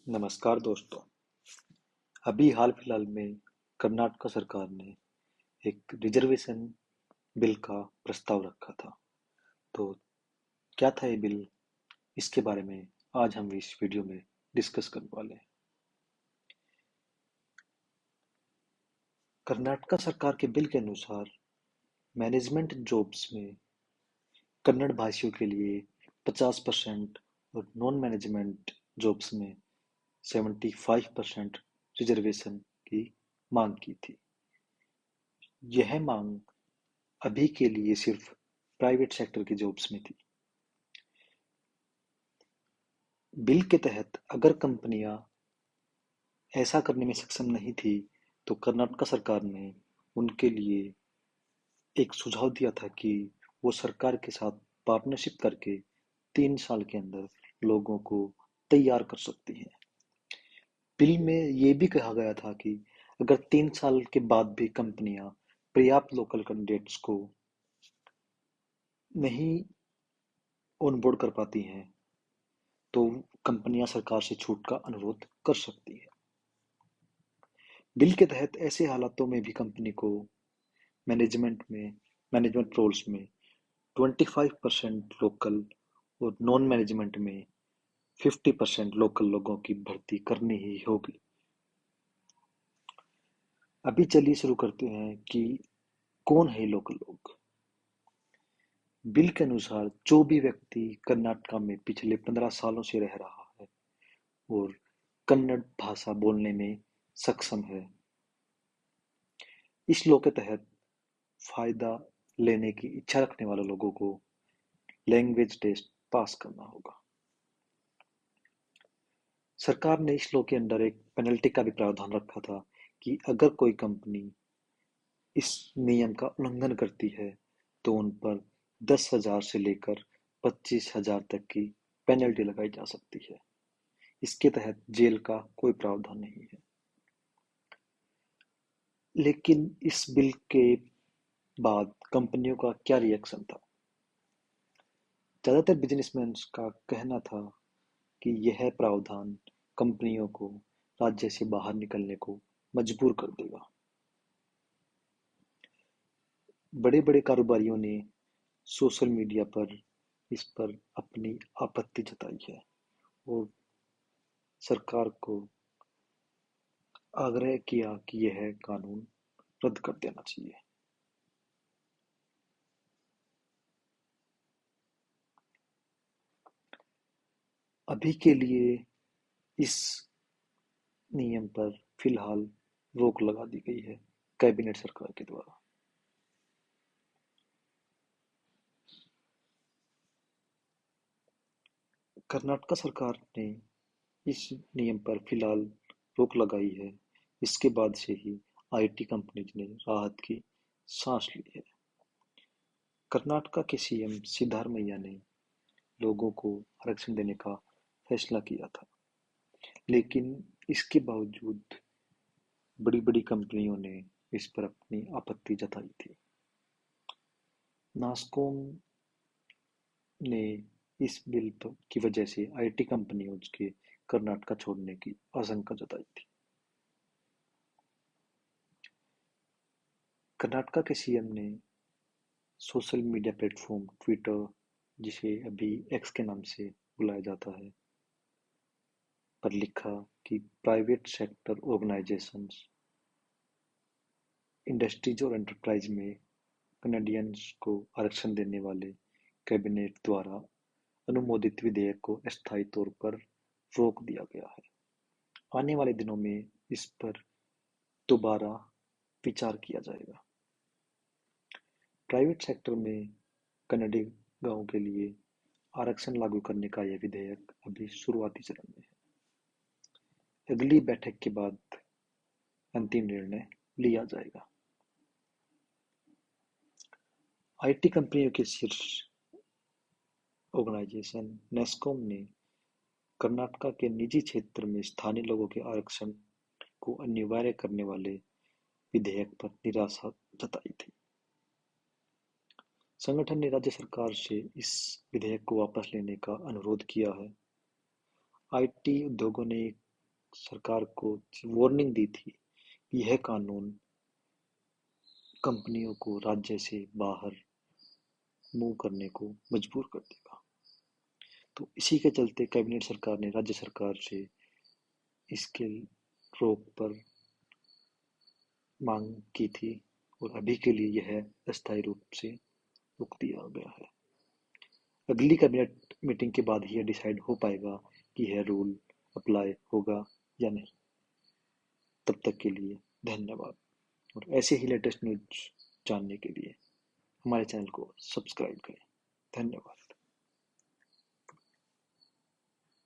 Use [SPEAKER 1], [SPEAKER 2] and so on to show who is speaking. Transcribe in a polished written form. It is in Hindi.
[SPEAKER 1] नमस्कार दोस्तों। अभी हाल फिलहाल में कर्नाटक सरकार ने एक रिजर्वेशन बिल का प्रस्ताव रखा था। तो क्या था ये बिल? इसके बारे में आज हम इस वीडियो में डिस्कस करने वाले हैं। कर्नाटक सरकार के बिल के अनुसार मैनेजमेंट जॉब्स में कन्नड़ भाषियों के लिए 50% और नॉन मैनेजमेंट जॉब्स में 75% रिजर्वेशन की मांग की थी। यह मांग अभी के लिए सिर्फ प्राइवेट सेक्टर की जॉब्स में थी। बिल के तहत अगर कंपनियां ऐसा करने में सक्षम नहीं थी, तो कर्नाटक सरकार ने उनके लिए एक सुझाव दिया था कि वो सरकार के साथ पार्टनरशिप करके 3 साल के अंदर लोगों को तैयार कर सकती है। बिल में ये भी कहा गया था कि अगर 3 साल के बाद भी कंपनियां पर्याप्त लोकल कैंडिडेट्स को नहीं ऑनबोर्ड कर पाती हैं, तो कंपनियां सरकार से छूट का अनुरोध कर सकती है। बिल के तहत ऐसे हालातों में भी कंपनी को मैनेजमेंट में मैनेजमेंट रोल्स में 25% लोकल और नॉन मैनेजमेंट में 50% लोकल लोगों की भर्ती करनी ही होगी। अभी चलिए शुरू करते हैं कि कौन है लोकल लोग। बिल के अनुसार जो भी व्यक्ति कर्नाटक में पिछले 15 सालों से रह रहा है और कन्नड़ भाषा बोलने में सक्षम है, इस लॉ के तहत फायदा लेने की इच्छा रखने वाले लोगों को लैंग्वेज टेस्ट पास करना होगा। सरकार ने इस लॉ के अंडर एक पेनल्टी का भी प्रावधान रखा था कि अगर कोई कंपनी इस नियम का उल्लंघन करती है, तो उन पर 10,000 से लेकर 25,000 तक की पेनल्टी लगाई जा सकती है। इसके तहत जेल का कोई प्रावधान नहीं है। लेकिन इस बिल के बाद कंपनियों का क्या रिएक्शन था? ज्यादातर बिजनेसमैन का कहना था कि यह प्रावधान कंपनियों को राज्य से बाहर निकलने को मजबूर कर देगा। बड़े-बड़े कारोबारियों ने सोशल मीडिया पर इस पर अपनी आपत्ति जताई है और सरकार को आग्रह किया कि यह कानून रद्द कर देना चाहिए। अभी के लिए इस नियम पर फिलहाल रोक लगा दी गई है कैबिनेट सरकार के द्वारा। कर्नाटक सरकार ने इस नियम पर फिलहाल रोक लगाई है। इसके बाद से ही आईटी कंपनीज ने राहत की सांस ली है। कर्नाटक के सीएम सिद्धारमैया ने लोगों को आरक्षण देने का फैसला किया था, लेकिन इसके बावजूद बड़ी-बड़ी कंपनियों ने इस पर अपनी आपत्ति जताई थी। नास्कॉम ने इस बिल की वजह से आईटी कंपनियों के कर्नाटक छोड़ने की आशंका जताई थी। कर्नाटक के सीएम ने सोशल मीडिया प्लेटफॉर्म ट्विटर, जिसे अभी एक्स के नाम से बुलाया जाता है, पर लिखा कि प्राइवेट सेक्टर ऑर्गेनाइजेशंस, इंडस्ट्रीज और एंटरप्राइज में कनाडियंस को आरक्षण देने वाले कैबिनेट द्वारा अनुमोदित विधेयक को अस्थायी तौर पर रोक दिया गया है। आने वाले दिनों में इस पर दोबारा विचार किया जाएगा। प्राइवेट सेक्टर में कन्नडिगों के लिए आरक्षण लागू करने का यह विधेयक अभी शुरुआती चरण में है। अगली बैठक के बाद अंतिम निर्णय लिया जाएगा। आईटी कंपनियों के शीर्ष ऑर्गेनाइजेशन नेस्कॉम ने कर्नाटक के निजी क्षेत्र में स्थानीय लोगों के आरक्षण को अनिवार्य करने वाले विधेयक पर निराशा जताई थी। संगठन ने राज्य सरकार से इस विधेयक को वापस लेने का अनुरोध किया है। आईटी उद्योगों ने सरकार को वार्निंग दी थी कि यह कानून कंपनियों को राज्य से बाहर मूव करने को मजबूर कर देगा। तो इसी के चलते कैबिनेट सरकार ने राज्य सरकार से इसके रोक पर मांग की थी और अभी के लिए यह अस्थायी रूप से रोक दिया गया है। अगली कैबिनेट मीटिंग के बाद ही यह डिसाइड हो पाएगा कि यह रूल अप्लाई होगा या नहीं। तब तक के लिए धन्यवाद और ऐसे ही लेटेस्ट न्यूज जानने के लिए हमारे चैनल को सब्सक्राइब करें। धन्यवाद।